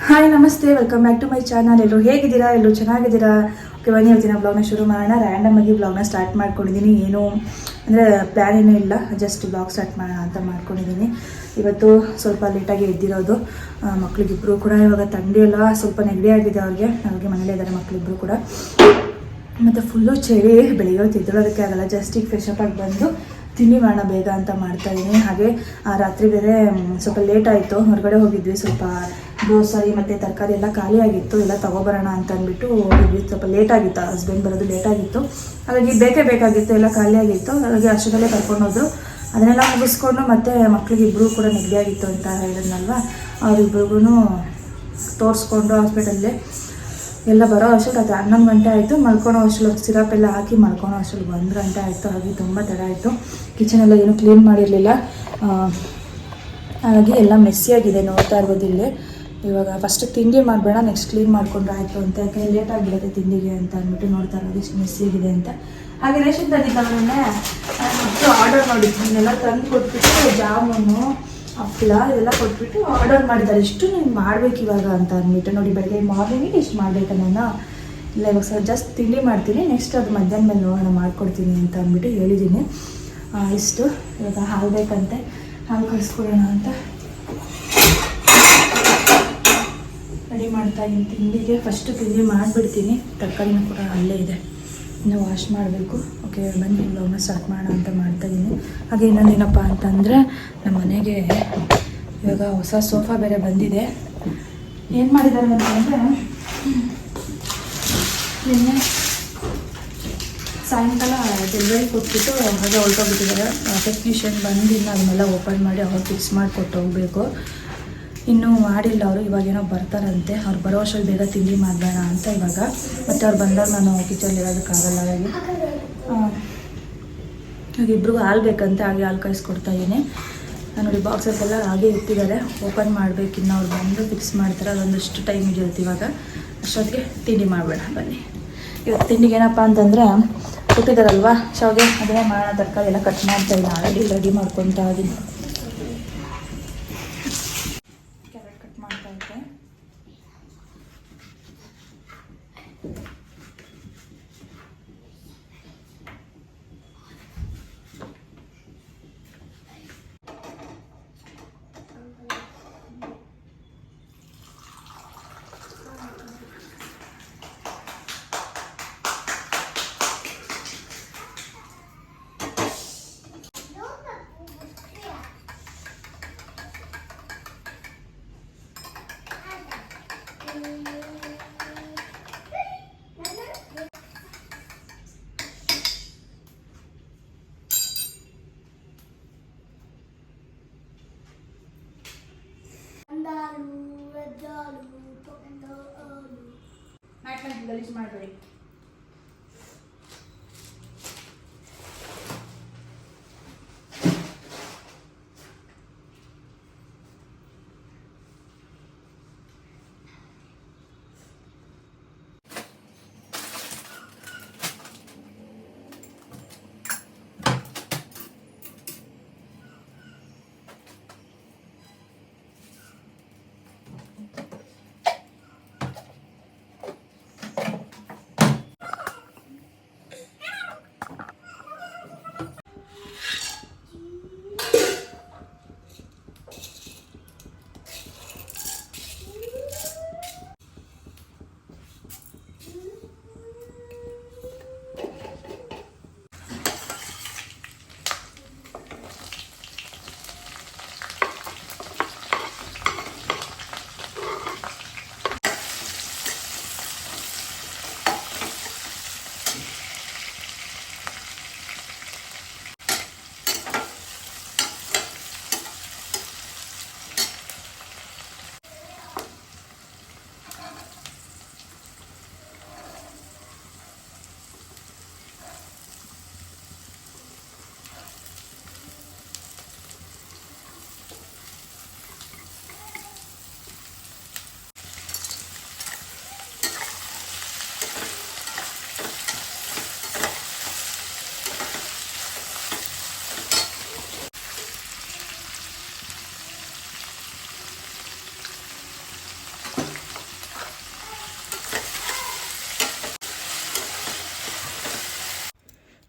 Hi ನಮಸ್ತೆ, welcome back to my channel. ಎಲ್ಲರೂ ಹೇಗಿದ್ದೀರಾ? ಎಲ್ಲರೂ ಚೆನ್ನಾಗಿದ್ದೀರಾ? ಓಕೆ, ಬನ್ನಿ ಇವತ್ತಿನ ಬ್ಲಾಗ್ನ ಶುರು ಮಾಡೋಣ. ರ್ಯಾಂಡಮ್ ಆಗಿ ಬ್ಲಾಗ್ನ ಸ್ಟಾರ್ಟ್ ಮಾಡ್ಕೊಂಡಿದ್ದೀನಿ. ಏನು ಅಂದರೆ ಪ್ಲ್ಯಾನ್ ಏನೂ ಇಲ್ಲ, ಜಸ್ಟ್ ಬ್ಲಾಗ್ ಸ್ಟಾರ್ಟ್ ಮಾಡೋಣ ಅಂತ ಮಾಡ್ಕೊಂಡಿದ್ದೀನಿ. ಇವತ್ತು ಸ್ವಲ್ಪ ಲೇಟಾಗಿ ಎದ್ದಿರೋದು. ಮಕ್ಕಳಿಗಿಬ್ಬರು ಕೂಡ ಇವಾಗ ಥಂಡಿ ಎಲ್ಲ ಸ್ವಲ್ಪ ನೆಗಡಿ ಆಗಿದೆ ಅವ್ರಿಗೆ ಮನೇಲೇ ಇದ್ದಾರೆ ಮಕ್ಕಳಿಬ್ಬರು ಕೂಡ. ಮತ್ತು ಫುಲ್ಲು ಚಳಿ, ಬೆಳಿಗ್ಗೆ ಹೊತ್ತು ಎದ್ದೇಳೋದಕ್ಕೆ ಆಗಲ್ಲ. ಜಸ್ಟ್ ಈಗ ಫ್ರೆಶ್ ಅಪ್ ಆಗಿ ಬಂದು ತಿಂಡಿ ಮಾಡೋಣ ಬೇಗ ಅಂತ ಮಾಡ್ತಾಯಿದ್ದೀನಿ. ಹಾಗೆ ರಾತ್ರಿ ಬೇರೆ ಸ್ವಲ್ಪ ಲೇಟ್ ಆಯಿತು, ಹೊರಗಡೆ ಹೋಗಿದ್ವಿ. ಸ್ವಲ್ಪ ಗ್ರೋಸರಿ ಮತ್ತು ತರಕಾರಿ ಎಲ್ಲ ಖಾಲಿ ಆಗಿತ್ತು, ಎಲ್ಲ ತೊಗೊಬರೋಣ ಅಂತ ಅಂದ್ಬಿಟ್ಟು ಹೋಗಿದ್ವಿ. ಸ್ವಲ್ಪ ಲೇಟ್ ಆಗಿತ್ತು, ಹಸ್ಬೆಂಡ್ ಬರೋದು ಲೇಟ್ ಆಗಿತ್ತು, ಹಾಗಾಗಿ ಬೇಕೇ ಬೇಕಾಗಿತ್ತು, ಎಲ್ಲ ಖಾಲಿ ಆಗಿತ್ತು. ಹಾಗಾಗಿ ಅಷ್ಟರಲ್ಲೇ ಕರ್ಕೊಂಡೋದ್ರು. ಅದನ್ನೆಲ್ಲ ಮುಗಿಸ್ಕೊಂಡು ಮತ್ತೆ ಮಕ್ಕಳಿಗಿಬ್ಬರು ಕೂಡ ನೆಗಡಿ ಆಗಿತ್ತು ಅಂತ ಹೇಳಿದ್ನಲ್ವ, ಅವರಿಬ್ರಿಗೂ ತೋರಿಸ್ಕೊಂಡು ಹಾಸ್ಪಿಟಲ್ಗೆ ಎಲ್ಲ ಬರೋ ಅಷ್ಟೊತ್ತು ಅದು 11 ಗಂಟೆ ಆಯಿತು. ಮಲ್ಕೊಳೋ ಅಷ್ಟೊತ್ತು ಸಿರಪ್ ಎಲ್ಲ ಹಾಕಿ ಮಲ್ಕೊಳೋ ಅಷ್ಟೊತ್ತು 1 ಗಂಟೆ ಆಯಿತು. ಹಾಗೆ ತುಂಬ ತಡ ಆಯಿತು. ಕಿಚನೆಲ್ಲ ಏನೂ ಕ್ಲೀನ್ ಮಾಡಿರಲಿಲ್ಲ, ಹಾಗಾಗಿ ಎಲ್ಲ ಮೆಸ್ಸಿಯಾಗಿದೆ, ನೋಡ್ತಾ ಇರ್ಬೋದು ಇಲ್ಲಿ. ಇವಾಗ ಫಸ್ಟ್ ತಿಂಡಿ ಮಾಡಬೇಡ, ನೆಕ್ಸ್ಟ್ ಕ್ಲೀನ್ ಮಾಡ್ಕೊಂಡ್ರೆ ಆಯಿತು ಅಂತ, ಯಾಕಂದರೆ ಲೇಟ್ ಆಗಿಬಿಡುತ್ತೆ ತಿಂಡಿಗೆ ಅಂತ ಅಂದ್ಬಿಟ್ಟು ನೋಡ್ತಾ ಇರೋದು ಇಷ್ಟು ಮೆಸ್ಸಿಯಾಗಿದೆ ಅಂತ. ಹಾಗೆ ರೇಷನ್ ತಂದಿದ್ದವನ್ನೇ ಆರ್ಡರ್ ಮಾಡಿದ್ದು, ಇದನ್ನೆಲ್ಲ ತಂದು ಕೊಟ್ಬಿಟ್ಟು ಜಾಮೂನು ಹಪ್ಪಳ ಇದೆಲ್ಲ ಕೊಟ್ಬಿಟ್ಟು ಆರ್ಡರ್ ಮಾಡಿದ್ದಾರೆ. ಇಷ್ಟು ನೀನು ಮಾಡಬೇಕು ಇವಾಗ ಅಂತ ಅಂದ್ಬಿಟ್ಟು. ನೋಡಿ, ಬೆಳಗ್ಗೆ ಮಾರ್ನಿಂಗಿಗೆ ಇಷ್ಟು ಮಾಡಬೇಕಾ ನಾನು? ಇಲ್ಲ, ಇವಾಗ ಸರ್ ಜಸ್ಟ್ ತಿಂಡಿ ಮಾಡ್ತೀನಿ, ನೆಕ್ಸ್ಟ್ ಅದು ಮಧ್ಯಾಹ್ನ ಮೇಲೆ ನೋಡೋಣ ಮಾಡ್ಕೊಡ್ತೀನಿ ಅಂತ ಅಂದ್ಬಿಟ್ಟು ಹೇಳಿದ್ದೀನಿ. ಇಷ್ಟು ಇವಾಗ ಹಾಲು ಬೇಕಂತೆ, ಹಾಲು ಕಳಿಸ್ಕೊಡೋಣ ಅಂತ ರೆಡಿ ಮಾಡ್ತಾಯಿದ್ದೀನಿ ತಿಂಡಿಗೆ. ಫಸ್ಟು ತಿಂಡಿ ಮಾಡಿಬಿಡ್ತೀನಿ, ತರಕಾರಿನೂ ಕೂಡ ಅಲ್ಲೇ ಇದೆ, ಇನ್ನೂ ವಾಶ್ ಮಾಡಬೇಕು. ಓಕೆ, ಬನ್ನಿ ಬ್ಲಾಗ್ನ ಸ್ಟಾರ್ಟ್ ಮಾಡೋಣ ಅಂತ ಮಾಡ್ತಾಯಿದ್ದೀನಿ. ಹಾಗೆ ಇನ್ನೊಂದೇನಪ್ಪ ಅಂತಂದರೆ, ನಮ್ಮ ಮನೆಗೆ ಇವಾಗ ಹೊಸ ಸೋಫಾ ಬೇರೆ ಬಂದಿದೆ. ಏನು ಮಾಡಿದ್ದಾರೆ ಅಂತಂದರೆ, ನಿನ್ನೆ ಸಾಯಂಕಾಲ ಡೆಲಿವರಿ ಕೊಟ್ಬಿಟ್ಟು ಹಾಗೆ ಹೊರಟೋಗ್ಬಿಟ್ಟಿದ್ದಾರೆ. ಟೆಕ್ನಿಷಿಯನ್ ಬಂದಿಲ್ಲ, ಅದನ್ನೆಲ್ಲ ಓಪನ್ ಮಾಡಿ ಅವ್ರು ಫಿಕ್ಸ್ ಮಾಡಿಕೊಟ್ಟು ಹೋಗಬೇಕು. ಇನ್ನೂ ಮಾಡಿಲ್ಲ ಅವರು, ಇವಾಗೇನೋ ಬರ್ತಾರಂತೆ. ಅವ್ರು ಬರೋ ಅಷ್ಟರಲ್ಲಿ ಬೇಗ ತಿಂಡಿ ಮಾಡಬೇಡ ಅಂತ ಇವಾಗ. ಮತ್ತು ಅವ್ರು ಬಂದಾಗ ನಾನು ಕಿಚನಲ್ಲಿ ಇರೋದಕ್ಕಾಗಲ್ಲ, ಹಾಗೆ ಇಬ್ರಿಗೂ ಹಾಲು ಬೇಕಂತೆ, ಹಾಗೆ ಹಾಲು ಕಾಯಿಸ್ಕೊಡ್ತಾಯಿದ್ದೀನಿ. ನೋಡಿ, ಬಾಕ್ಸಸ್ಸೆಲ್ಲ ಹಾಗೆ ಇಟ್ಟಿದ್ದಾರೆ, ಓಪನ್ ಮಾಡಬೇಕು. ಇನ್ನು ಅವ್ರು ಬಂದು ಫಿಕ್ಸ್ ಮಾಡ್ತಾರೆ, ಅದೊಂದಷ್ಟು ಟೈಮ್ ಹಿಡಿಯುತ್ತೆ. ಇವಾಗ ಅಷ್ಟೊತ್ತಿಗೆ ತಿಂಡಿ ಮಾಡಬೇಡ. ಬನ್ನಿ, ಇವತ್ತು ತಿಂಡಿಗೆ ಏನಪ್ಪ ಅಂತಂದರೆ ಕೊಟ್ಟಿದ್ದಾರಲ್ವ ಶಾವಿಗೆ, ಅದನ್ನೇ ಮಾಡೋಣ. ತರಕಾರಿ ಎಲ್ಲ ಕಟ್ ಮಾಡ್ತಾಯಿದ್ದೀನಿ, ಆಲ್ರೆಡಿ ರೆಡಿ ಮಾಡ್ಕೊತಾ ಇದ್ದೀನಿ. ಕ್ಯಾರೆಟ್ ಕಟ್ ಮಾಡ್ತಾ ಇದ್ದೆ. ಗಲೀಜು ಮಾಡಬೇಡಿ.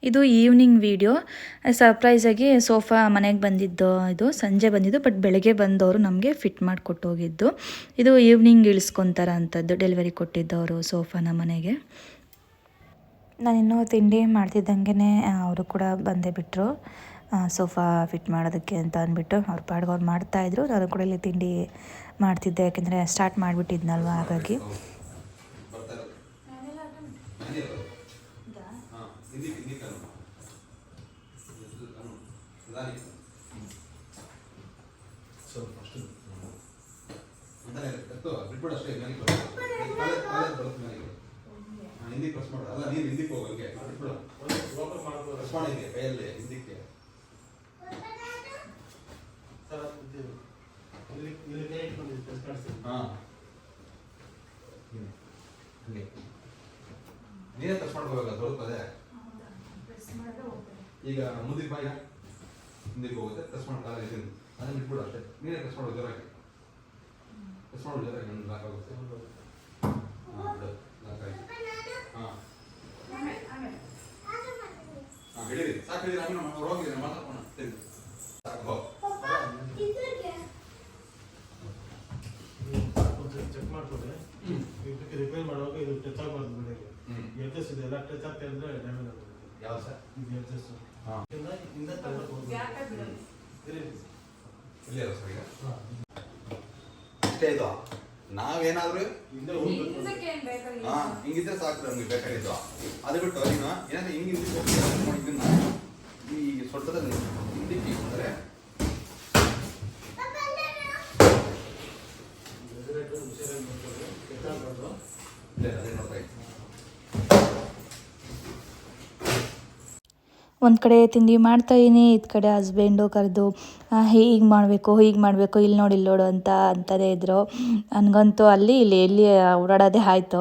ಇದು ಈವ್ನಿಂಗ್ ವಿಡಿಯೋ. ಸರ್ಪ್ರೈಸಾಗಿ ಸೋಫಾ ಮನೆಗೆ ಬಂದಿದ್ದು, ಇದು ಸಂಜೆ ಬಂದಿದ್ದು, ಬಟ್ ಬೆಳಗ್ಗೆ ಬಂದವರು ನಮಗೆ ಫಿಟ್ ಮಾಡಿಕೊಟ್ಟು ಹೋಗಿದ್ದು. ಇದು ಈವ್ನಿಂಗ್ ಇಳಿಸ್ಕೊತಾರ ಅಂಥದ್ದು, ಡೆಲಿವರಿ ಕೊಟ್ಟಿದ್ದವರು ಸೋಫಾನ ಮನೆಗೆ. ನಾನಿನ್ನೂ ತಿಂಡಿ ಮಾಡ್ತಿದ್ದಂಗೆ ಅವರು ಕೂಡ ಬಂದೇ ಬಿಟ್ಟರು ಸೋಫಾ ಫಿಟ್ ಮಾಡೋದಕ್ಕೆ ಅಂತ ಅಂದ್ಬಿಟ್ಟು. ಅವ್ರ ಪಾಡ್ಗೆ ಅವ್ರು ಮಾಡ್ತಾಯಿದ್ರು, ನಾನು ಕೂಡ ಇಲ್ಲಿ ತಿಂಡಿ ಮಾಡ್ತಿದ್ದೆ, ಯಾಕೆಂದರೆ ಸ್ಟಾರ್ಟ್ ಮಾಡಿಬಿಟ್ಟಿದ್ನಲ್ವ, ಹಾಗಾಗಿ. ಹಿಂದಿ ಪ್ರೆಸ್ ಮಾಡು. ಅಲ್ಲ ನೀನು ಹಿಂದಿಕ್ಕೆ ಹೋಗು, ಹಂಗೆ ಪ್ರೆಸ್ ಮಾಡಿದ್ದೆ ಕೈಯಲ್ಲಿ ಹಿಂದಿಕ್ಕೆ. ಹಾಂ ಹಂಗೆ ನೀನೇ ಪ್ರೆಸ್ ಮಾಡ್ಕೋಬೇಕು, ದೊಡ್ಡದೇ. ಈಗ ಮುಂದಿಗೆ ಬಾಯಿಗ ಹಿಂದಿಕ್ಕೆ ಹೋಗುತ್ತೆ, ಪ್ರೆಸ್ ಮಾಡಿ ಕಾಲ ಇದನ್ನು ಅದನ್ನು ಬಿಟ್ಬಿಡು ಅಷ್ಟೇ. ನೀನೇ ಪ್ರೆಸ್ ಮಾಡೋದು ಜೋರಾಗಿ, ಪ್ರೆಸ್ ಮಾಡೋದು ಜೋರಾಗಿ, ನನ್ನ ಲಾಕ್ ಆಗುತ್ತೆ. ಹಾಂ ಬಿಡು, ಲಾಕ್ ಆಗಿ. ಹಾಂ ಹಾಂ ಹೇಳಿರಿ, ಸಾಕು ಹೇಳಿರಿ. ಆಮೇಲೆ ಅವ್ರು ಹೋಗಿದ್ದೀನಿ, ಮಾತಾಡ್ಕೋಣ. ಸರಿ ಸಾಕು. ಚೆಕ್ ಮಾಡ್ಕೊಂಡ್ರೆ ರಿಪೇರ್ ಮಾಡುವಾಗ ಇದು ಟಚ್ ಆಗಬಾರ್ದು ಮನೆಗೆ. ಎಡ್ಜಸ್ ಇದೆ ಎಲ್ಲ ಟಚ್ ಆಗ್ತಾ ಇದ್ರೆ ಡ್ಯಾಮೇಜ್ ಆಗುತ್ತೆ. ಯಾವ ಸರ್? ಇದು ಎಡ್ಜಸ್ ಹಾಂ ಇಂದ ತಗೊಂಡು ಇಲ್ಲೇ ಇರೋ ಸರ್. ಈಗ ಇಷ್ಟೇ ಇದು. ನಾವೇನಾದ್ರೂ ಹಿಂದೆ ಹೋಗ್ಬೇಕು. ಹಾಂ ಹಿಂಗಿದ್ರೆ ಸಾಕು ನಮ್ಗೆ ಬೇಕಾಗಿದ್ದು. ಅದು ಬಿಟ್ಟು ನೀನು ಏನಾದ್ರೆ ಹಿಂಗೆ ಇದನ್ನ ಈ ಸೊಟ್ಟದಲ್ಲಿ ಹಿಂದಿಕ್ಕಿ ಅಂದರೆ ಅದೇ ನೋಡ್ತಾ ಇದ್ದೀನಿ. ಒಂದು ಕಡೆ ತಿಂಡಿ ಮಾಡ್ತಾಯಿದ್ದೀನಿ, ಇದು ಕಡೆ ಹಸ್ಬೆಂಡು ಕರೆದು ಹೀಗೆ ಮಾಡಬೇಕು, ಇಲ್ಲಿ ನೋಡು ಅಂತಲೇ ಇದ್ದರು. ನನಗಂತೂ ಅಲ್ಲಿ ಇಲ್ಲಿ ಎಲ್ಲಿ ಓಡಾಡೋದೇ ಆಯಿತು.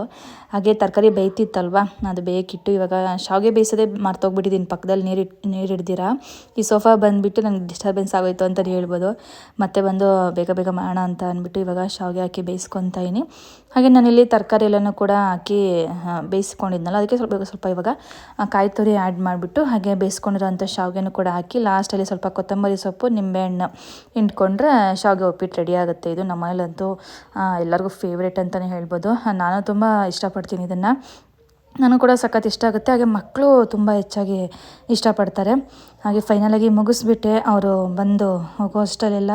ಹಾಗೆ ತರಕಾರಿ ಬೇಯ್ತಿತ್ತಲ್ವ, ಅದು ಬೇಕಿಟ್ಟು ಇವಾಗ ಶಾವಿಗೆ ಬೇಯಿಸೋದೇ ಮರ್ತೋಗ್ಬಿಟ್ಟಿದ್ದೀನಿ, ಪಕ್ಕದಲ್ಲಿ ನೀರು ಹಿಡ್ದಿರ. ಈ ಸೋಫಾ ಬಂದುಬಿಟ್ಟು ನನಗೆ ಡಿಸ್ಟರ್ಬೆನ್ಸ್ ಆಗೋಯ್ತು ಅಂತಲೇ ಹೇಳ್ಬೋದು. ಮತ್ತೆ ಬಂದು ಬೇಗ ಮಾಡೋಣ ಅಂತ ಅಂದ್ಬಿಟ್ಟು ಇವಾಗ ಶಾವಿಗೆ ಹಾಕಿ ಬೇಯಿಸ್ಕೊತಾಯಿನಿ. ಹಾಗೆ ನಾನಿಲ್ಲಿ ತರಕಾರಿ ಎಲ್ಲನೂ ಕೂಡ ಹಾಕಿ ಬೇಯಿಸ್ಕೊಂಡಿದ್ನಲ್ಲ, ಅದಕ್ಕೆ ಸ್ವಲ್ಪ ಇವಾಗ ಕಾಯಿ ತುರಿ ಆ್ಯಡ್ ಮಾಡಿಬಿಟ್ಟು ಹಾಗೆ ಬೇಯಿಸ್ಕೊಂಡಿರೋಂಥ ಶಾವಿಗೆನೂ ಕೂಡ ಹಾಕಿ ಲಾಸ್ಟಲ್ಲಿ ಸ್ವಲ್ಪ ಕೊತ್ತಂಬರಿ ಸೊಪ್ಪು, ನಿಂಬೆಹಣ್ಣು ಹಿಂಡ್ಕೊಂಡ್ರೆ ಶಾವಿಗೆ ಉಪ್ಪಿಟ್ಟು ರೆಡಿ ಆಗುತ್ತೆ. ಇದು ನಮ್ಮ ಮನೇಲಂತೂ ಎಲ್ಲರಿಗೂ ಫೇವ್ರೇಟ್ ಅಂತಲೇ ಹೇಳ್ಬೋದು. ನಾನು ತುಂಬ ಇಷ್ಟಪಡ್ತೀನಿ ಇದನ್ನು, ನನಗೂ ಕೂಡ ಸಖತ್ ಇಷ್ಟ ಆಗುತ್ತೆ. ಹಾಗೆ ಮಕ್ಕಳು ತುಂಬ ಹೆಚ್ಚಾಗಿ ಇಷ್ಟಪಡ್ತಾರೆ. ಹಾಗೆ ಫೈನಲಾಗಿ ಮುಗಿಸ್ಬಿಟ್ಟೆ. ಅವರು ಬಂದು ಹೋಗೋ ಅಷ್ಟರಲ್ಲೆಲ್ಲ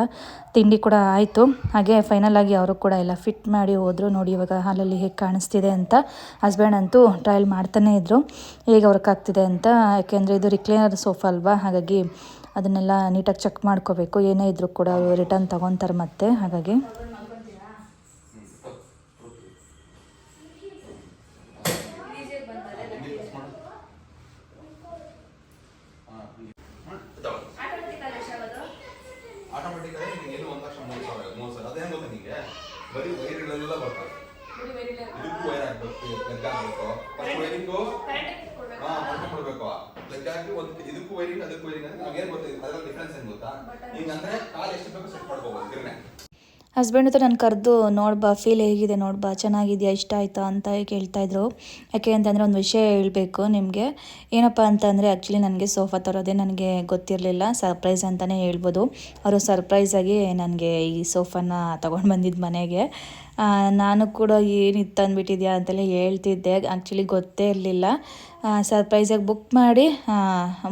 ತಿಂಡಿ ಕೂಡ ಆಯಿತು. ಹಾಗೆ ಫೈನಲಾಗಿ ಅವರು ಕೂಡ ಎಲ್ಲ ಫಿಟ್ ಮಾಡಿ ಹೋದರು. ನೋಡಿ ಇವಾಗ ಹಾಲಲ್ಲಿ ಹೇಗೆ ಕಾಣಿಸ್ತಿದೆ ಅಂತ. ಹಸ್ಬೆಂಡ್ ಅಂತೂ ಟ್ರಯಲ್ ಮಾಡ್ತಾನೇ ಇದ್ದರು ಹೇಗೆ ವರ್ಕಾಗ್ತಿದೆ ಅಂತ. ಯಾಕೆಂದರೆ ಇದು ರಿಕ್ಲೈನರ್ ಸೋಫಾ ಅಲ್ವಾ, ಹಾಗಾಗಿ ಅದನ್ನೆಲ್ಲ ನೀಟಾಗಿ ಚೆಕ್ ಮಾಡ್ಕೋಬೇಕು. ಏನೇ ಇದ್ದರೂ ಕೂಡ ಅವರು ರಿಟರ್ನ್ ತೊಗೊತಾರೆ ಮತ್ತೆ. ಹಾಗಾಗಿ ಆಟೋಮೆಟಿಕ್ ಆಗಿ ನಿಮಗೆ ಏನು 1,03,000 ಅದೇನು ಗೊತ್ತಾ ನಿಮಗೆ? ಬರೀ ವೈರ್ಗಳೆಲ್ಲ ಬರ್ತವೆ. ಇದಕ್ಕೂ ವೈರ್ ಹಾಕ್ಬೇಕು, ಪ್ಲಗ್ ಹಾಕಬೇಕು. ಫಸ್ಟ್ ವೈರಿಂಗು ಕೊಡಬೇಕು. ಪ್ಲಗ್ ಹಾಕಿ ಒಂದು ಇದಕ್ಕೂ ವೈರಿಂಗ್ ಅದಕ್ಕೂ ವೈರಿಂಗ್ ಅಂದ್ರೆ ನಮ್ಗೆ ಏನು ಗೊತ್ತಿದೆ ಅದರಲ್ಲಿ ಡಿಫ್ರೆನ್ಸ್ ಏನು ಗೊತ್ತಾ? ಹಿಂಗಂದ್ರೆ ಕಾಲು ಎಷ್ಟು ಬೇಕು ಸೆಟ್ ಮಾಡ್ಕೋಬೋದು ಗಿರ್ನೆ. ಹಸ್ಬೆಂಡ್ ಹತ್ರ ನಾನು ಕರೆದು ನೋಡ್ಬಾ ಫೀಲ್ ಹೇಗಿದೆ ನೋಡ್ಬಾ, ಚೆನ್ನಾಗಿದೆಯಾ, ಇಷ್ಟ ಆಯಿತಾ ಅಂತ ಕೇಳ್ತಾಯಿದ್ರು. ಯಾಕೆ ಅಂತಂದರೆ ಒಂದು ವಿಷಯ ಹೇಳಬೇಕು ನಿಮಗೆ. ಏನಪ್ಪ ಅಂತಂದರೆ ಆ್ಯಕ್ಚುಲಿ ನನಗೆ ಸೋಫಾ ತರೋದೇ ನನಗೆ ಗೊತ್ತಿರಲಿಲ್ಲ, ಸರ್ಪ್ರೈಸ್ ಅಂತಲೇ ಹೇಳ್ಬೋದು. ಅವರು ಸರ್ಪ್ರೈಸಾಗಿ ನನಗೆ ಈ ಸೋಫಾನ ತೊಗೊಂಡು ಬಂದಿದ್ದು ಮನೆಗೆ. ನಾನು ಕೂಡ ಏನಿತ್ತು ಅಂದ್ಬಿಟ್ಟಿದ್ಯಾ ಅಂತೆಲ್ಲ ಹೇಳ್ತಿದ್ದೆ. ಆ್ಯಕ್ಚುಲಿ ಗೊತ್ತೇ ಇರಲಿಲ್ಲ. ಸರ್ಪ್ರೈಸಾಗಿ ಬುಕ್ ಮಾಡಿ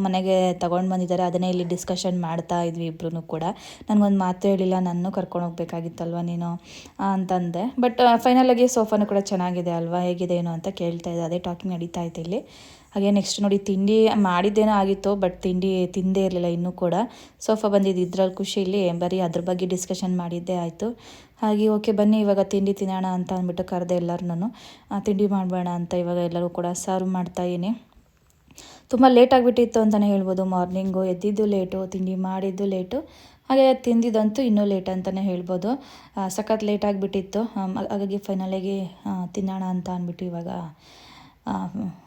ಮನೆಗೆ ತೊಗೊಂಡು ಬಂದಿದ್ದಾರೆ. ಅದನ್ನೇ ಇಲ್ಲಿ ಡಿಸ್ಕಷನ್ ಮಾಡ್ತಾ ಇದ್ವಿ ಇಬ್ಬರೂ ಕೂಡ. ನನಗೊಂದು ಮಾತು ಹೇಳಿಲ್ಲ, ನನ್ನೂ ಕರ್ಕೊಂಡು ಹೋಗ್ಬೇಕಾಗಿತ್ತಲ್ವ ನೀನು ಅಂತಂದೆ. ಬಟ್ ಫೈನಲಾಗಿ ಸೋಫಾನು ಕೂಡ ಚೆನ್ನಾಗಿದೆ ಅಲ್ವಾ, ಹೇಗಿದೆ ಏನೋ ಅಂತ ಕೇಳ್ತಾ ಇದ್ದೆ. ಅದೇ ಟಾಕಿಂಗ್ ನಡೀತಾ ಇತ್ತು ಇಲ್ಲಿ. ಹಾಗೆ ನೆಕ್ಸ್ಟ್ ನೋಡಿ ತಿಂಡಿ ಮಾಡಿದ್ದೇನೋ ಆಗಿತ್ತು, ಬಟ್ ತಿಂಡಿ ತಿಂದೇ ಇರಲಿಲ್ಲ ಇನ್ನೂ ಕೂಡ. ಸೋಫಾ ಬಂದಿದ್ದು ಇದ್ರಲ್ಲಿ ಖುಷಿಲಿ ಬರೀ ಅದ್ರ ಬಗ್ಗೆ ಡಿಸ್ಕಷನ್ ಮಾಡಿದ್ದೇ ಆಯಿತು. ಹಾಗೆ ಓಕೆ ಬನ್ನಿ ಇವಾಗ ತಿಂಡಿ ತಿನ್ನೋಣ ಅಂತ ಅಂದ್ಬಿಟ್ಟು ಕರೆದೆ ಎಲ್ಲರೂ. ತಿಂಡಿ ಮಾಡಬೇಡ ಅಂತ ಇವಾಗ ಎಲ್ಲರೂ ಕೂಡ ಸರ್ವ್ ಮಾಡ್ತಾಯಿದ್ದೀನಿ. ತುಂಬ ಲೇಟ್ ಆಗಿಬಿಟ್ಟಿತ್ತು ಅಂತಲೇ ಹೇಳ್ಬೋದು. ಮಾರ್ನಿಂಗು ಎದ್ದಿದ್ದು ಲೇಟು, ತಿಂಡಿ ಮಾಡಿದ್ದು ಲೇಟು, ಹಾಗೆ ತಿಂದಿದ್ದಂತೂ ಇನ್ನೂ ಲೇಟ್ ಅಂತಲೇ ಹೇಳ್ಬೋದು. ಸಖತ್ ಲೇಟ್ ಆಗಿಬಿಟ್ಟಿತ್ತು. ಹಾಗಾಗಿ ಫೈನಲಾಗಿ ತಿನ್ನೋಣ ಅಂತ ಅಂದ್ಬಿಟ್ಟು ಇವಾಗ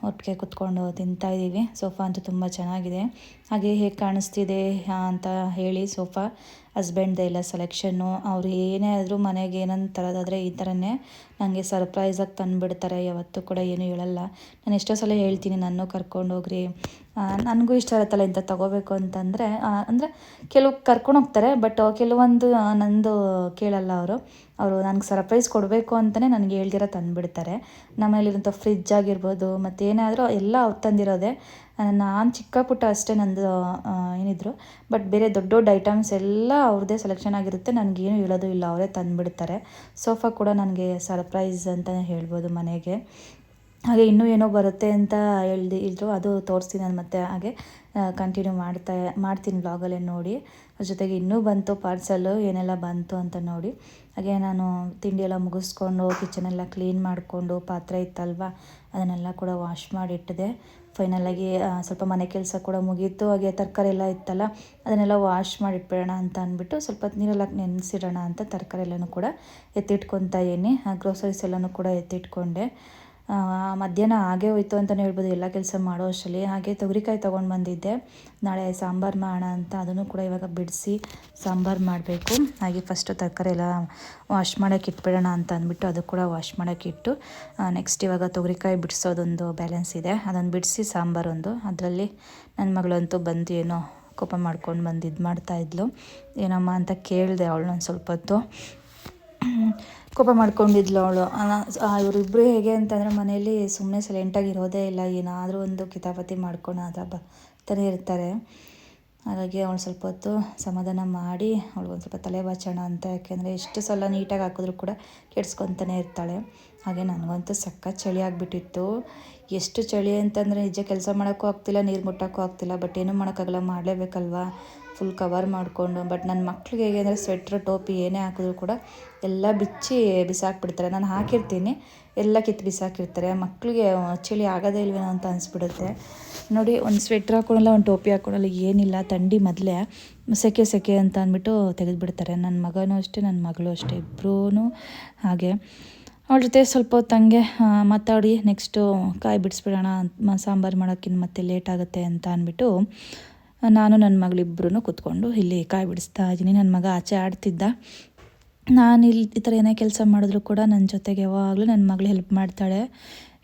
ಒಟ್ಟಿಗೆ ಕುತ್ಕೊಂಡು ತಿಂತಾಯಿದ್ದೀವಿ. ಸೋಫಾ ಅಂತೂ ತುಂಬ ಚೆನ್ನಾಗಿದೆ. ಹಾಗೆ ಹೇಗೆ ಕಾಣಿಸ್ತಿದೆ ಅಂತ ಹೇಳಿ ಸೋಫಾ. ಹಸ್ಬೆಂಡ್ದೇ ಎಲ್ಲ ಸೆಲೆಕ್ಷನ್ನು. ಅವ್ರು ಏನೇ ಆದರೂ ಮನೆಗೆ ಏನಂತ ತರೋದಾದರೆ ಈ ಥರನೇ ನನಗೆ ಸರ್ಪ್ರೈಸಾಗಿ ತಂದುಬಿಡ್ತಾರೆ. ಯಾವತ್ತೂ ಕೂಡ ಏನೂ ಹೇಳಲ್ಲ. ನಾನು ಎಷ್ಟೋ ಸಲ ಹೇಳ್ತೀನಿ ನನ್ನೂ ಕರ್ಕೊಂಡು ಹೋಗ್ರಿ, ನನಗೂ ಇಷ್ಟ ಇರುತ್ತಲ್ಲ ಇಂಥ ತೊಗೋಬೇಕು ಅಂತಂದರೆ. ಅಂದರೆ ಕೆಲವು ಕರ್ಕೊಂಡು ಹೋಗ್ತಾರೆ, ಬಟ್ ಕೆಲವೊಂದು ನಂದು ಕೇಳಲ್ಲ ಅವರು ನನಗೆ ಸರ್ಪ್ರೈಸ್ ಕೊಡಬೇಕು ಅಂತಲೇ ನನಗೆ ಹೇಳ್ದಿರ ತಂದುಬಿಡ್ತಾರೆ. ನಮ್ಮನೇಲಿರೋಂಥ ಫ್ರಿಜ್ ಆಗಿರ್ಬೋದು ಮತ್ತು ಏನಾದರೂ ಎಲ್ಲ ಅವ್ರು ತಂದಿರೋದೆ. ನಾನು ಚಿಕ್ಕ ಪುಟ್ಟ ಅಷ್ಟೇ ನಂದು ಏನಿದ್ರು, ಬಟ್ ಬೇರೆ ದೊಡ್ಡ ದೊಡ್ಡ ಐಟಮ್ಸ್ ಎಲ್ಲ ಅವ್ರದ್ದೇ ಸೆಲೆಕ್ಷನ್ ಆಗಿರುತ್ತೆ. ನನಗೇನು ಹೇಳೋದು ಇಲ್ಲ, ಅವರೇ ತಂದುಬಿಡ್ತಾರೆ. ಸೋಫಾ ಕೂಡ ನನಗೆ ಸರ್ಪ್ರೈಸ್ ಅಂತಲೇ ಹೇಳ್ಬೋದು ಮನೆಗೆ. ಹಾಗೆ ಇನ್ನೂ ಏನೋ ಬರುತ್ತೆ ಅಂತ ಇದ್ರು, ಅದು ತೋರಿಸ್ತೀನಿ ನಾನು ಮತ್ತೆ ಹಾಗೆ ಕಂಟಿನ್ಯೂ ಮಾಡ್ತೀನಿ ಬ್ಲಾಗಲ್ಲೇ ನೋಡಿ. ಅದ್ರ ಜೊತೆಗೆ ಇನ್ನೂ ಬಂತು ಪಾರ್ಸಲ್ಲು, ಏನೆಲ್ಲ ಬಂತು ಅಂತ ನೋಡಿ. ಹಾಗೆ ನಾನು ತಿಂಡಿ ಎಲ್ಲ ಮುಗಿಸ್ಕೊಂಡು ಕಿಚನೆಲ್ಲ ಕ್ಲೀನ್ ಮಾಡಿಕೊಂಡು ಪಾತ್ರೆ ಇತ್ತಲ್ವ ಅದನ್ನೆಲ್ಲ ಕೂಡ ವಾಶ್ ಮಾಡಿಟ್ಟಿದೆ. ಫೈನಲಾಗಿ ಸ್ವಲ್ಪ ಮನೆ ಕೆಲಸ ಕೂಡ ಮುಗೀತು. ಹಾಗೆ ತರಕಾರಿ ಎಲ್ಲ ಇತ್ತಲ್ಲ ಅದನ್ನೆಲ್ಲ ವಾಶ್ ಮಾಡಿಟ್ಬಿಡೋಣ ಅಂತ ಅಂದ್ಬಿಟ್ಟು ಸ್ವಲ್ಪ ನೀರೆಲ್ಲ ನೆನೆಸಿಡೋಣ ಅಂತ ತರಕಾರಿ ಎಲ್ಲನೂ ಕೂಡ ಎತ್ತಿಟ್ಕೊತಾ ಇದ್ದೀನಿ. ಗ್ರೋಸರೀಸ್ ಎಲ್ಲನೂ ಕೂಡ ಎತ್ತಿಟ್ಕೊಂಡೆ. ಮಧ್ಯಾಹ್ನ ಆಗೇ ಹೋಯ್ತು ಅಂತಲೇ ಹೇಳ್ಬೋದು ಎಲ್ಲ ಕೆಲಸ ಮಾಡೋ ಅಷ್ಟರಲ್ಲಿ. ಹಾಗೆ ತೊಗರಿಕಾಯಿ ತೊಗೊಂಡು ಬಂದಿದ್ದೆ, ನಾಳೆ ಸಾಂಬಾರು ಮಾಡೋಣ ಅಂತ. ಅದನ್ನು ಕೂಡ ಇವಾಗ ಬಿಡಿಸಿ ಸಾಂಬಾರು ಮಾಡಬೇಕು. ಹಾಗೆ ಫಸ್ಟು ತರಕಾರಿ ಎಲ್ಲ ವಾಶ್ ಮಾಡೋಕ್ಕೆ ಇಟ್ಬಿಡೋಣ ಅಂತ ಅಂದ್ಬಿಟ್ಟು ಅದು ಕೂಡ ವಾಶ್ ಮಾಡೋಕ್ಕೆ ಇಟ್ಟು ನೆಕ್ಸ್ಟ್ ಇವಾಗ ತೊಗರಿಕಾಯಿ ಬಿಡಿಸೋದೊಂದು ಬ್ಯಾಲೆನ್ಸ್ ಇದೆ, ಅದನ್ನು ಬಿಡಿಸಿ ಸಾಂಬಾರೊಂದು. ಅದರಲ್ಲಿ ನನ್ನ ಮಗಳಂತೂ ಬಂದು ಏನೋ ಕೋಪ ಮಾಡ್ಕೊಂಡು ಬಂದು ಇದು ಮಾಡ್ತಾಯಿದ್ಲು. ಏನಮ್ಮ ಅಂತ ಕೇಳಿದೆ ಅವಳನ್ನೊಂದು ಸ್ವಲ್ಪ ಹೊತ್ತು. ಕೋಪ ಮಾಡ್ಕೊಂಡಿದ್ಲು ಅವಳು. ಇವರಿಬ್ಬರು ಹೇಗೆ ಅಂತಂದರೆ ಮನೆಯಲ್ಲಿ ಸುಮ್ಮನೆ ಸೈಲೆಂಟಾಗಿ ಇರೋದೇ ಇಲ್ಲ, ಏನಾದರೂ ಒಂದು ಕಿತಾಪತಿ ಮಾಡ್ಕೊಂಡು ಅದ ಬರ್ತಾನೆ ಇರ್ತಾರೆ. ಹಾಗಾಗಿ ಅವಳು ಸ್ವಲ್ಪ ಹೊತ್ತು ಸಮಾಧಾನ ಮಾಡಿ ಅವಳಿಗೊಂದು ಸ್ವಲ್ಪ ತಲೆ ಬಾಚೋಣ ಅಂತ. ಯಾಕೆಂದರೆ ಎಷ್ಟು ಸಲ ನೀಟಾಗಿ ಹಾಕಿದ್ರೂ ಕೂಡ ಕೆಡ್ಸ್ಕೊತಾನೆ ಇರ್ತಾಳೆ. ಹಾಗೆ ನನಗಂತೂ ಸಖತ್ ಚಳಿ ಆಗಿಬಿಟ್ಟಿತ್ತು. ಎಷ್ಟು ಚಳಿ ಅಂತಂದರೆ ನಿಜ ಕೆಲಸ ಮಾಡೋಕ್ಕೂ ಆಗ್ತಿಲ್ಲ, ನೀರು ಮುಟ್ಟೋಕ್ಕೂ ಆಗ್ತಿಲ್ಲ. ಬಟ್ ಏನೂ ಮಾಡೋಕ್ಕಾಗಲ್ಲ, ಮಾಡಲೇಬೇಕಲ್ವ, ಫುಲ್ ಕವರ್ ಮಾಡಿಕೊಂಡು. ಬಟ್ ನನ್ನ ಮಕ್ಳಿಗೆ ಹೇಗೆ ಅಂದರೆ ಸ್ವೆಟ್ರ್ ಟೋಪಿ ಏನೇ ಹಾಕಿದ್ರು ಕೂಡ ಎಲ್ಲ ಬಿಚ್ಚಿ ಬಿಸಾಕ್ಬಿಡ್ತಾರೆ. ನಾನು ಹಾಕಿರ್ತೀನಿ, ಎಲ್ಲ ಕಿತ್ತು ಬಿಸಾಕಿರ್ತಾರೆ. ಮಕ್ಕಳಿಗೆ ಚಳಿ ಆಗೋದೇ ಇಲ್ವೇನೋ ಅಂತ ಅನಿಸ್ಬಿಡುತ್ತೆ ನೋಡಿ. ಒಂದು ಸ್ವೆಟ್ರ್ ಹಾಕೊಳ್ಳಲ್ಲ, ಒಂದು ಟೋಪಿ ಹಾಕೊಳ್ಳಲ್ಲ, ಏನಿಲ್ಲ. ಥಂಡಿ ಮೊದಲೇ ಸೆಕೆ ಅಂತ ಅಂದ್ಬಿಟ್ಟು ತೆಗೆದುಬಿಡ್ತಾರೆ. ನನ್ನ ಮಗನೂ ಅಷ್ಟೇ, ನನ್ನ ಮಗಳು ಅಷ್ಟೇ, ಇಬ್ಬರೂ ಹಾಗೆ. ಅವಳ ಜೊತೆ ಸ್ವಲ್ಪ ಹೊತ್ತು ಹಂಗೆ ಮಾತಾಡಿ ನೆಕ್ಸ್ಟು ಕಾಯಿ ಬಿಡಿಸ್ಬಿಡೋಣ ಸಾಂಬಾರು ಮಾಡೋಕ್ಕಿಂತ ಮತ್ತೆ ಲೇಟ್ ಆಗುತ್ತೆ ಅಂತ ಅಂದ್ಬಿಟ್ಟು ನಾನು ನನ್ನ ಮಗಳಿಬ್ಬರೂ ಕೂತ್ಕೊಂಡು ಇಲ್ಲಿ ಕಾಯಿ ಬಿಡಿಸ್ತಾ ಇದ್ದೀನಿ. ನನ್ನ ಮಗ ಆಚೆ ಆಡ್ತಿದ್ದ. ನಾನು ಇಲ್ಲಿ ಈ ಥರ ಏನೇ ಕೆಲಸ ಮಾಡಿದ್ರು ಕೂಡ ನನ್ನ ಜೊತೆಗೆ ಯಾವಾಗಲೂ ನನ್ನ ಮಗಳು ಹೆಲ್ಪ್ ಮಾಡ್ತಾಳೆ.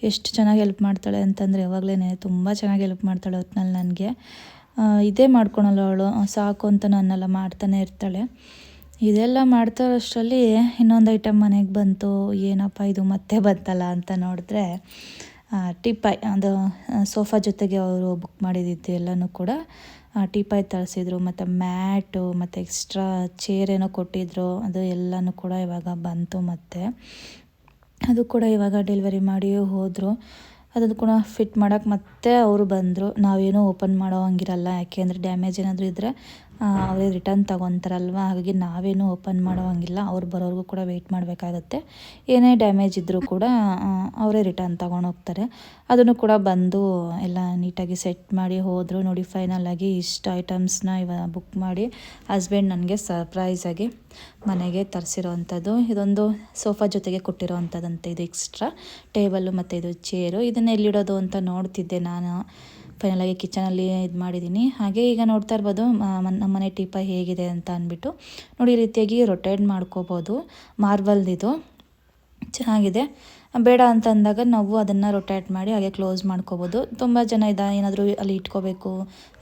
ಎಷ್ಟು ಚೆನ್ನಾಗಿ ಹೆಲ್ಪ್ ಮಾಡ್ತಾಳೆ ಅಂತಂದರೆ ಯಾವಾಗಲೇ ತುಂಬ ಚೆನ್ನಾಗಿ ಹೆಲ್ಪ್ ಮಾಡ್ತಾಳೆ. ಹೊತ್ತಿನಲ್ಲಿ ನನಗೆ ಇದೇ ಮಾಡ್ಕೊಳಲ್ಲ ಅವಳು, ಸಾಕು ಅಂತ ನನ್ನೆಲ್ಲ ಮಾಡ್ತಾನೆ ಇರ್ತಾಳೆ. ಇದೆಲ್ಲ ಮಾಡ್ತಾ ಅಷ್ಟರಲ್ಲಿ ಇನ್ನೊಂದು ಐಟಮ್ ಮನೆಗೆ ಬಂತು. ಏನಪ್ಪ ಇದು ಮತ್ತೆ ಬಂತಲ್ಲ ಅಂತ ನೋಡಿದ್ರೆ ಟೀಪಾಯ್, ಅದು ಸೋಫಾ ಜೊತೆಗೆ ಅವರು ಬುಕ್ ಮಾಡಿದ್ದು ಎಲ್ಲನೂ ಕೂಡ ಟೀಪಾಯ್ ತರಿಸಿದ್ರು. ಮತ್ತು ಮ್ಯಾಟು ಮತ್ತು ಎಕ್ಸ್ಟ್ರಾ ಚೇರ್ ಏನೋ ಕೊಟ್ಟಿದ್ರು, ಅದು ಎಲ್ಲನೂ ಕೂಡ ಇವಾಗ ಬಂತು. ಮತ್ತು ಅದು ಕೂಡ ಇವಾಗ ಡೆಲಿವರಿ ಮಾಡಿ ಹೋದರು. ಅದನ್ನು ಕೂಡ ಫಿಟ್ ಮಾಡೋಕ್ಕೆ ಮತ್ತೆ ಅವರು ಬಂದರು. ನಾವೇನೂ ಓಪನ್ ಮಾಡೋ ಹಂಗಿರಲ್ಲ, ಯಾಕೆಂದರೆ ಡ್ಯಾಮೇಜ್ ಏನಾದರೂ ಇದ್ದರೆ ಅವರೇ ರಿಟರ್ನ್ ತಗೊತಾರಲ್ವ. ಹಾಗಾಗಿ ನಾವೇನು ಓಪನ್ ಮಾಡೋ ಹಂಗಿಲ್ಲ, ಅವ್ರು ಬರೋವರೆಗೂ ಕೂಡ ವೆಯ್ಟ್ ಮಾಡಬೇಕಾಗತ್ತೆ. ಏನೇ ಡ್ಯಾಮೇಜ್ ಇದ್ದರೂ ಕೂಡ ಅವರೇ ರಿಟರ್ನ್ ತೊಗೊಂಡೋಗ್ತಾರೆ. ಅದನ್ನು ಕೂಡ ಬಂದು ಎಲ್ಲ ನೀಟಾಗಿ ಸೆಟ್ ಮಾಡಿ ಹೋದರು. ನೋಡಿ ಫೈನಲಾಗಿ ಇಷ್ಟು ಐಟಮ್ಸ್ನ ಇವಾಗ ಬುಕ್ ಮಾಡಿ ಹಸ್ಬೆಂಡ್ ನನಗೆ ಸರ್ಪ್ರೈಸಾಗಿ ಮನೆಗೆ ತರಿಸಿರೋ ಅಂಥದ್ದು. ಇದೊಂದು ಸೋಫಾ ಜೊತೆಗೆ ಕೊಟ್ಟಿರೋ ಅಂಥದ್ದಂತೆ, ಇದು ಎಕ್ಸ್ಟ್ರಾ ಟೇಬಲ್ಲು ಮತ್ತು ಇದು ಚೇರು. ಇದನ್ನು ಎಲ್ಲಿಡೋದು ಅಂತ ನೋಡ್ತಿದ್ದೆ ನಾನು. ಫೈನಲಾಗಿ ಕಿಚನಲ್ಲಿ ಇದು ಮಾಡಿದ್ದೀನಿ. ಹಾಗೆ ಈಗ ನೋಡ್ತಾ ಇರ್ಬೋದು ನಮ್ಮ ಮನೆ ಟೀಪಾಯ್ ಹೇಗಿದೆ ಅಂತ ಅಂದ್ಬಿಟ್ಟು. ನೋಡಿ ಈ ರೀತಿಯಾಗಿ ರೊಟೇಟ್ ಮಾಡ್ಕೋಬೋದು. ಮಾರ್ಬಲ್ದಿದು ಚೆನ್ನಾಗಿದೆ. ಬೇಡ ಅಂತ ಅಂದಾಗ ನಾವು ಅದನ್ನು ರೊಟೇಟ್ ಮಾಡಿ ಹಾಗೆ ಕ್ಲೋಸ್ ಮಾಡ್ಕೋಬೋದು. ತುಂಬ ಜನ ಏನಾದರೂ ಅಲ್ಲಿ ಇಟ್ಕೋಬೇಕು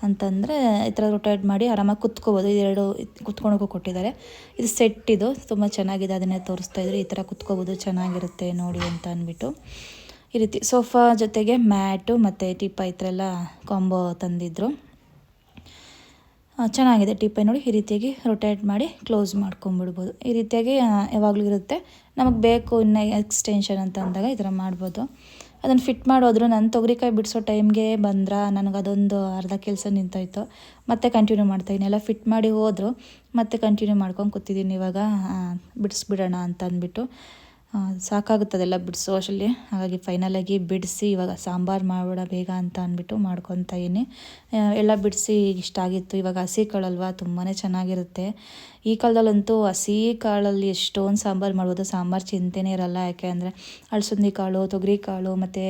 ಅಂತಂದರೆ ಈ ಥರ ರೊಟೇಟ್ ಮಾಡಿ ಆರಾಮಾಗಿ ಕುತ್ಕೋಬೋದು. ಇದೆರಡು ಕುತ್ಕೊಳಕ್ಕೂ ಕೊಟ್ಟಿದ್ದಾರೆ. ಇದು ಸೆಟ್, ಇದು ತುಂಬ ಚೆನ್ನಾಗಿದೆ. ಅದನ್ನೇ ತೋರಿಸ್ತಾಯಿದ್ರು, ಈ ಥರ ಕುತ್ಕೋಬೋದು, ಚೆನ್ನಾಗಿರುತ್ತೆ ನೋಡಿ ಅಂತ ಅಂದ್ಬಿಟ್ಟು. ಈ ರೀತಿ ಸೋಫಾ ಜೊತೆಗೆ ಮ್ಯಾಟು ಮತ್ತು ಟೀಪಾಯ್ ಈ ಥರ ಎಲ್ಲ ಕಾಂಬೋ ತಂದಿದ್ರು. ಚೆನ್ನಾಗಿದೆ ಟೀಪಾಯ್ ನೋಡಿ. ಈ ರೀತಿಯಾಗಿ ರೊಟೇಟ್ ಮಾಡಿ ಕ್ಲೋಸ್ ಮಾಡ್ಕೊಂಬಿಡ್ಬೋದು. ಈ ರೀತಿಯಾಗಿ ಯಾವಾಗಲೂ ಇರುತ್ತೆ. ನಮಗೆ ಬೇಕು ಇನ್ನು ಎಕ್ಸ್ಟೆನ್ಷನ್ ಅಂತ ಅಂದಾಗ ಈ ಥರ ಮಾಡ್ಬೋದು. ಅದನ್ನು ಫಿಟ್ ಮಾಡೋದ್ರು. ನಾನು ತೊಗರಿಕಾಯಿ ಬಿಡಿಸೋ ಟೈಮ್ಗೆ ನನಗೆ ಅದೊಂದು ಅರ್ಧ ಕೆಲಸ ನಿಂತೋಯ್ತು. ಮತ್ತೆ ಕಂಟಿನ್ಯೂ ಮಾಡ್ತಾಯಿದ್ದೀನಿ. ಎಲ್ಲ ಫಿಟ್ ಮಾಡಿ ಹೋದರು, ಮತ್ತೆ ಕಂಟಿನ್ಯೂ ಮಾಡ್ಕೊಂಡು ಕೂತಿದ್ದೀನಿ ಇವಾಗ ಬಿಡಿಸ್ಬಿಡೋಣ ಅಂತ ಅಂದ್ಬಿಟ್ಟು. ಸಾಕಾಗುತ್ತದೆಲ್ಲ ಬಿಡಿಸೋ ಅಷ್ಟರಲ್ಲಿ. ಹಾಗಾಗಿ ಫೈನಲಾಗಿ ಬಿಡಿಸಿ ಇವಾಗ ಸಾಂಬಾರು ಮಾಡೋಣ ಬೇಗ ಅಂತ ಅಂದ್ಬಿಟ್ಟು ಮಾಡ್ಕೊತಾ ಇದ್ದೀನಿ. ಎಲ್ಲ ಬಿಡಿಸಿ ಇಷ್ಟ ಆಗಿತ್ತು. ಇವಾಗ ಹಸಿ ಕಾಳಲ್ವ ತುಂಬಾ ಚೆನ್ನಾಗಿರುತ್ತೆ. ಈ ಕಾಲದಲ್ಲಂತೂ ಹಸಿ ಕಾಳಲ್ಲಿ ಎಷ್ಟೊಂದು ಸಾಂಬಾರು ಮಾಡ್ಬೋದು. ಸಾಂಬಾರು ಚಿಂತೆನೇ ಇರಲ್ಲ. ಯಾಕೆ ಅಂದರೆ ಅಳಸಂದಿ ಕಾಳು, ತೊಗರಿ ಕಾಳು ಮತ್ತು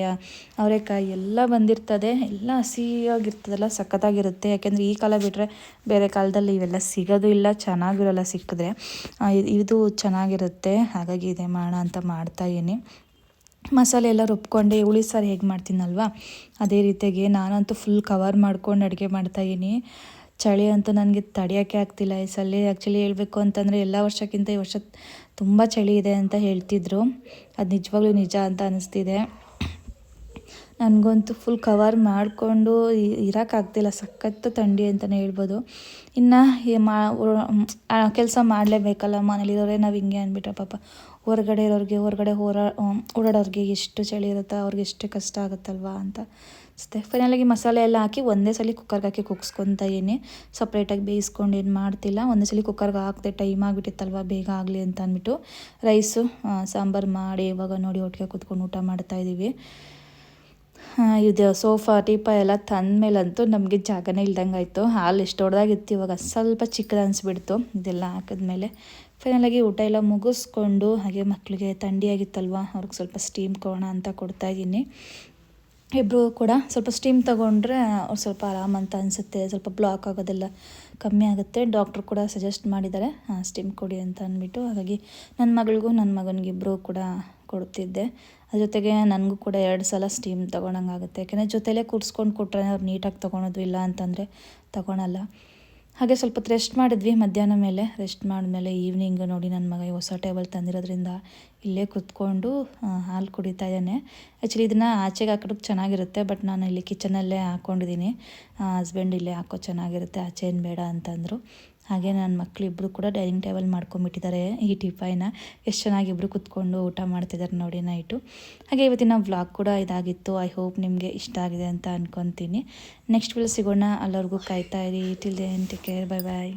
ಅವರೆಕಾಯಿ ಎಲ್ಲ ಬಂದಿರ್ತದೆ. ಎಲ್ಲ ಹಸಿಯಾಗಿರ್ತದಲ್ಲ, ಸಖತ್ತಾಗಿರುತ್ತೆ. ಯಾಕೆಂದರೆ ಈ ಕಾಲ ಬಿಟ್ಟರೆ ಬೇರೆ ಕಾಲದಲ್ಲಿ ಇವೆಲ್ಲ ಸಿಗೋದು ಇಲ್ಲ, ಚೆನ್ನಾಗಿರಲ್ಲ. ಸಿಕ್ಕಿದ್ರೆ ಇದು ಚೆನ್ನಾಗಿರುತ್ತೆ. ಹಾಗಾಗಿ ಇದೇ ಮಾಡೋಣ ಅಂತ ಮಾಡ್ತಾಯಿದ್ದೀನಿ. ಮಸಾಲೆ ಎಲ್ಲ ರುಬ್ಕೊಂಡೆ ಹುಳಿ ಸಾರು ಹೇಗೆ ಮಾಡ್ತೀನಲ್ವ ಅದೇ ರೀತಿಯಾಗಿ ನಾನಂತೂ ಫುಲ್ ಕವರ್ ಮಾಡ್ಕೊಂಡು ಅಡುಗೆ ಮಾಡ್ತಾಯಿದ್ದೀನಿ. ಚಳಿ ಅಂತೂ ನನಗೆ ತಡೆಯೋಕ್ಕೆ ಆಗ್ತಿಲ್ಲ ಈ ಸಲ. ಆ್ಯಕ್ಚುಲಿ ಹೇಳಬೇಕು ಅಂತಂದರೆ ಎಲ್ಲ ವರ್ಷಕ್ಕಿಂತ ಈ ವರ್ಷ ತುಂಬ ಚಳಿ ಇದೆ ಅಂತ ಹೇಳ್ತಿದ್ರು. ಅದು ನಿಜವಾಗ್ಲೂ ನಿಜ ಅಂತ ಅನ್ನಿಸ್ತಿದೆ. ನನಗಂತೂ ಫುಲ್ ಕವರ್ ಮಾಡಿಕೊಂಡು ಇರೋಕ್ಕಾಗ್ತಿಲ್ಲ. ಸಖತ್ತು ಥಂಡಿ ಅಂತಲೇ ಹೇಳ್ಬೋದು. ಇನ್ನು ಕೆಲಸ ಮಾಡಲೇಬೇಕಲ್ಲ, ಮನೇಲಿರೋರೆ ನಾವು ಹಿಂಗೆ ಅಂದ್ಬಿಟ್ರೆ ಪಾಪ ಹೊರಗಡೆ ಇರೋರಿಗೆ, ಹೊರಗಡೆ ಓಡಾಡೋರಿಗೆ ಎಷ್ಟು ಚಳಿ ಇರುತ್ತೋ ಅವ್ರಿಗೆ ಎಷ್ಟು ಕಷ್ಟ ಆಗುತ್ತಲ್ವ ಅಂತ ಅನಿಸುತ್ತೆ. ಫೈನಲಾಗಿ ಮಸಾಲೆ ಎಲ್ಲ ಹಾಕಿ ಒಂದೇ ಸಲ ಕುಕ್ಕರ್ಗೆ ಹಾಕಿ ಕುಗ್ಸ್ಕೊತಾ ಇದ್ದೀನಿ. ಸಪ್ರೇಟಾಗಿ ಬೇಯಿಸ್ಕೊಂಡು ಏನು ಮಾಡ್ತಿಲ್ಲ. ಒಂದೇ ಸಲ ಕುಕ್ಕರ್ಗೆ ಹಾಕಿದೆ, ಟೈಮ್ ಆಗಿಬಿಟ್ಟಿತ್ತಲ್ವ, ಬೇಗ ಆಗಲಿ ಅಂತ ಅಂದ್ಬಿಟ್ಟು ರೈಸು ಸಾಂಬಾರು ಮಾಡಿ ಇವಾಗ ನೋಡಿ ಒಟ್ಟಿಗೆ ಕೂತ್ಕೊಂಡು ಊಟ ಮಾಡ್ತಾಯಿದ್ದೀವಿ. ಇದು ಸೋಫಾ ಟೀಪ ಎಲ್ಲ ತಂದಮೇಲಂತೂ ನಮಗೆ ಜಾಗನೇ ಇಲ್ದಂಗೆ ಆಯಿತು. ಹಾಲು ಎಷ್ಟು ದೊಡ್ಡದಾಗಿತ್ತು, ಇವಾಗ ಸ್ವಲ್ಪ ಚಿಕ್ಕದು ಅನಿಸ್ಬಿಡ್ತು ಇದೆಲ್ಲ ಹಾಕಿದ್ಮೇಲೆ. ಫೈನಲಾಗಿ ಊಟ ಎಲ್ಲ ಮುಗಿಸ್ಕೊಂಡು ಹಾಗೆ ಮಕ್ಕಳಿಗೆ ಥಂಡಿಯಾಗಿತ್ತಲ್ವ, ಅವ್ರಿಗೆ ಸ್ವಲ್ಪ ಸ್ಟೀಮ್ ಕೊಡೋಣ ಅಂತ ಕೊಡ್ತಾಯಿದ್ದೀನಿ. ಇಬ್ಬರು ಕೂಡ ಸ್ವಲ್ಪ ಸ್ಟೀಮ್ ತೊಗೊಂಡ್ರೆ ಅವ್ರು ಸ್ವಲ್ಪ ಆರಾಮ ಅಂತ ಅನಿಸುತ್ತೆ. ಸ್ವಲ್ಪ ಬ್ಲಾಕ್ ಆಗೋದೆಲ್ಲ ಕಮ್ಮಿ ಆಗುತ್ತೆ. ಡಾಕ್ಟ್ರು ಕೂಡ ಸಜೆಸ್ಟ್ ಮಾಡಿದ್ದಾರೆ ಸ್ಟೀಮ್ ಕೊಡಿ ಅಂತ ಅಂದ್ಬಿಟ್ಟು. ಹಾಗಾಗಿ ನನ್ನ ಮಗಳಿಗೂ ನನ್ನ ಮಗನಿಗಿಬ್ಬರು ಕೂಡ ಕೊಡ್ತಿದ್ದೆ. ಅದ್ರ ಜೊತೆಗೆ ನನಗೂ ಕೂಡ 2 ಸಲ ಸ್ಟೀಮ್ ತೊಗೊಳಂಗಾಗುತ್ತೆ. ಯಾಕೆಂದರೆ ಜೊತೆಲೇ ಕೂರಿಸ್ಕೊಂಡು ಕೊಟ್ಟರೆ ಅವ್ರು ನೀಟಾಗಿ ತೊಗೊಳೋದು, ಇಲ್ಲ ಅಂತಂದರೆ ತೊಗೊಳಲ್ಲ. ಹಾಗೆ ಸ್ವಲ್ಪ ಹೊತ್ತು ರೆಸ್ಟ್ ಮಾಡಿದ್ವಿ ಮಧ್ಯಾಹ್ನ ಮೇಲೆ. ರೆಸ್ಟ್ ಮಾಡಿದ್ಮೇಲೆ ಈವ್ನಿಂಗ್ ನೋಡಿ ನನ್ನ ಮಗ ಹೊಸ ಟೇಬಲ್ ತಂದಿರೋದ್ರಿಂದ ಇಲ್ಲೇ ಕೂತ್ಕೊಂಡು ಹಾಲು ಕುಡಿತಾ ಇದ್ದಾನೆ. ಆ್ಯಕ್ಚುಲಿ ಇದನ್ನು ಆಚೆಗೆ ಹಾಕೋದಕ್ಕೆ ಚೆನ್ನಾಗಿರುತ್ತೆ, ಬಟ್ ನಾನು ಇಲ್ಲಿ ಕಿಚನಲ್ಲೇ ಹಾಕ್ಕೊಂಡಿದ್ದೀನಿ. ಹಸ್ಬೆಂಡ್ ಇಲ್ಲೇ ಹಾಕೋ ಚೆನ್ನಾಗಿರುತ್ತೆ, ಆಚೆ ಏನು ಬೇಡ ಅಂತಂದರು. ಹಾಗೆ ನನ್ನ ಮಕ್ಕಳಿಬ್ಬರು ಕೂಡ ಡೈನಿಂಗ್ ಟೇಬಲ್ ಮಾಡ್ಕೊಂಬಿಟ್ಟಿದ್ದಾರೆ ಈ ಟಿಫೈನ. ಎಷ್ಟು ಚೆನ್ನಾಗಿ ಇಬ್ಬರು ಕೂತ್ಕೊಂಡು ಊಟ ಮಾಡ್ತಿದ್ದಾರೆ ನೋಡಿ ನೈಟು. ಹಾಗೆ ಇವತ್ತಿನ ವ್ಲಾಗ್ ಕೂಡ ಇದಾಗಿತ್ತು. ಐ ಹೋಪ್ ನಿಮಗೆ ಇಷ್ಟ ಆಗಿದೆ ಅಂತ ಅಂದ್ಕೊತೀನಿ. ನೆಕ್ಸ್ಟ್ ವಿಡಿಯೋ ಸಿಗೋಣ. ಅಲ್ಲವರೆಗೂ ಕಾಯ್ತಾ ಇರಿ. Till then take care, bye ಬಾಯ್.